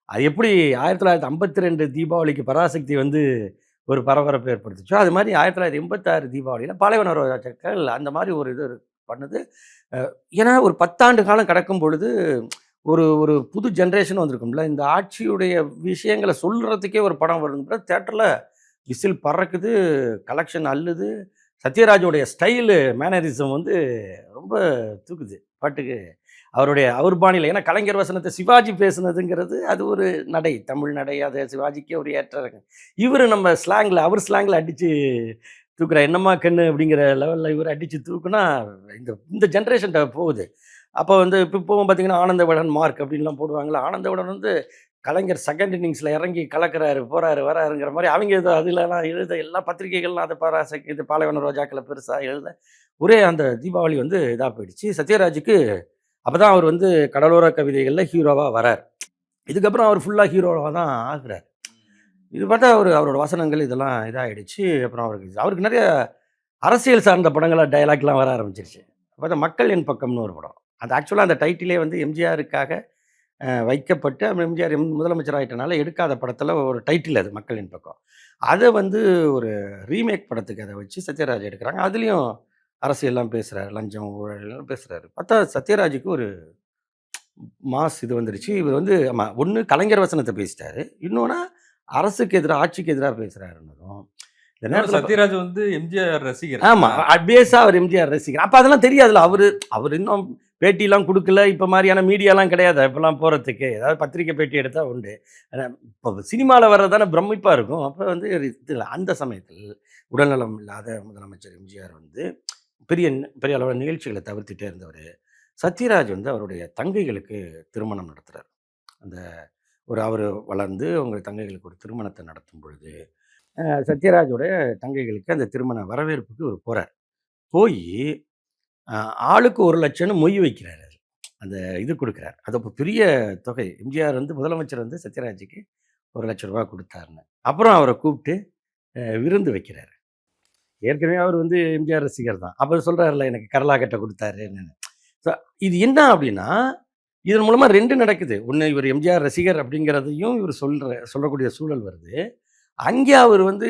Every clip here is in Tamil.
அது எப்படி 1952 தீபாவளிக்கு பராசக்தி வந்து ஒரு பரபரப்பை ஏற்படுத்துச்சோ, அது மாரி 1986 தீபாவளியில பாலைவன ரோஜாக்கள் அந்த மாரி ஒரு இது பண்ணுது. அ ஏன்னா ஒரு 10 ஆண்டு காலம் கடக்கும் பொழுது, ஒரு ஒரு புது ஜெனரேஷன் வந்திருக்கும்ல. இந்த ஆட்சியுடைய விஷயங்கள சொல்றதுக்கே ஒரு படம் வருதுன்ற தியேட்டர்ல விசில் பறக்குது, கலெக்ஷன் அள்ளுது. சத்யராஜோடைய ஸ்டைலு, மேனரிசம் வந்து ரொம்ப தூக்குது பாட்டுக்கு. அவர் பாணியில ஏன்னா கலைஞர் வசனத்த சிவாஜி பேசுனதுங்கிறது, அது ஒரு நடை. தமிழ் நடை. அது சிவாஜிக்கே ஒரு ஏற்ற இறக்கம். இவரு நம்ம ஸ்லாங்ல அவர் ஸ்லாங்ல அடிச்சு தூக்குறார். "என்னம்மா கண்ணு" அப்படிங்கிற லெவல்ல இவரு அடிச்சு தூக்குனா, இந்த இந்த ஜெனரேஷன்ட்ட போகுது. அப்போ வந்து இப்பவும் பார்த்தீங்கன்னா, ஆனந்தவிகடன் மார்க் அப்படின்லாம் போடுவாங்கல்ல. ஆனந்தவிகடன் வந்து கலைஞர் செகண்ட் இன்னிங்ஸ்ல இறங்கி கலக்குறாரு, போறாரு, வராருங்கிற மாரி அவங்க ஏதோ அதுலலாம் எழுத எல்லா பத்திரிகைகள்லாம் அத இது பாலைவன ரோஜாக்கள பெருசா எழுத, ஒரே அந்த தீபாவளி வந்து இதா போயிடுச்சு. சத்யராஜுக்கு அப்பதான் அவர் வந்து கடலோர கவிதைகள்ல ஹீரோவா வரார். இதுக்கப்புறம் அவர் ஃபுல்லா ஹீரோவா தான் ஆகுறார். இது பார்த்தா அவரோட வசனங்கள் இதெல்லாம் இதாயிடுச்சு. அப்புறம் அவருக்கு நெறைய அரசியல் சார்ந்த படங்களா டயலாக்லாம் வர ஆரம்பிச்சுருச்சு. பார்த்தா மக்கள் என் பக்கம்னு ஒரு படம். அது ஆக்சுவலா அந்த டைட்டிலே வந்து எம்ஜிஆருக்காக வைக்கப்பட்டு எம்ஜிஆர் முதலமைச்சர் ஆயிட்டனால எடுக்காத படத்துல ஒரு டைட்டில் அது மக்கள் என் பக்கம். அத வந்து ஒரு ரீமேக் படத்துக்கு அத வச்சு சத்யராஜ் எடுக்குறாங்க. அதுலயும் அரசியல்லாம் பேசுறாரு. லஞ்சம், ஊழல்லாம் பேசுறாரு. பார்த்தா சத்யராஜுக்கு ஒரு மாஸ் இது வந்துருச்சு. இவர் வந்து ஆமா, ஒண்ணு கலைஞர் வசனத்த பேசிட்டாரு. இன்னொன்னா அரசுக்கு எதிரா, ஆட்சிக்கு எதிரா பேசுறாருன்னதும், இந்த இன்னொன்னு நேரத்துல சத்யராஜ் வந்து எம்ஜிஆர் ரசிகர். ஆமா. பேஸா அவர் எம்ஜிஆர் ரசிகர். அப்ப அதெல்லாம் தெரியாதுல்ல. அவரு இன்னும் பேட்டிலாம் குடுக்கல. இப்ப மாரியான மீடியாலாம் கிடையாது. இப்பலாம் போறதுக்கு. ஏதாவது பத்திரிக்கை பேட்டி எடுத்தா உண்டு. ஆனா, இப்ப சினிமால வர்றது தானே பிரமிப்பா இருக்கும். அப்ப வந்து இதுல அந்த சமயத்தில் உடல்நலம் இல்லாத முதலமைச்சர் எம்ஜிஆர் வந்து பெரிய பெரிய அளவுல நிகழ்ச்சிகள தவிர்த்துட்டே இருந்தவரு. சத்யராஜ் வந்து அவருடைய தங்கைகளுக்கு திருமணம் நடத்துறார். அந்த அவரு வளர்ந்து அவங்க தங்கைகளுக்கு ஒரு திருமணத்த நடத்தும் பொழுது, சத்யராஜோட தங்கைகளுக்கு அந்த திருமண வரவேற்புக்கு இவரு போறார். போயி அ ஆளுக்கு 1,00,000ன்னு மொய் வைக்கிறாரு அதுல. அந்த இது குடுக்குறார். அது அப்ப பெரிய தொகை. எம்ஜிஆர் வந்து முதலமைச்சர் வந்து சத்யராஜுக்கு ரூ. 1,00,000 குடுத்தாருன்னு. அப்புறம் அவர கூப்ட்டு விருந்து வைக்கிறாரு. ஏற்கனவே அவர் வந்து எம்ஜிஆர் ரசிகர் தான். அப்ப சொல்றாருல்ல எனக்கு கரலாக்கட்ட குடுத்தாருன்னு. ஸோ இது என்ன அப்டின்னா, இதன் மூலமா 2 நடக்குது. ஒண்ணு இவர் எம்ஜிஆர் ரசிகர் அப்படிங்கிறதையும் இவர் சொல்லக்கூடிய சூழல் வருது. அங்கே அவர் வந்து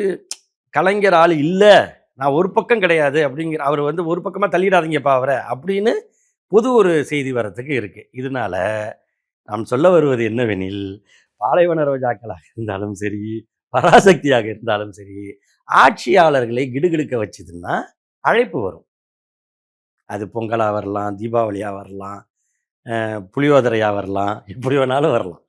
கலைஞர் ஆளு இல்ல. நான் ஒரு பக்கம் கிடையாது அப்படிங்கிற அவர் வந்து ஒரு பக்கமா தள்ளிடாதீங்கப்பா அவர அப்படின்னு பொது ஒரு செய்தி வரத்துக்கு இருக்கு. இதனால நாம் சொல்ல வருவது என்னவெனில், பாலைவன ரோஜாக்களாக இருந்தாலும் சரி, பராசக்தியாக இருந்தாலும் சரி, ஆட்சியாளர்களை கிடுகிடுக்க வச்சதுன்னா அழைப்பு வரும். அது பொங்கலா வரலாம், தீபாவளியா வரலாம், புளியோதரையா வரலாம், எப்படி வேணாலும் வரலாம்.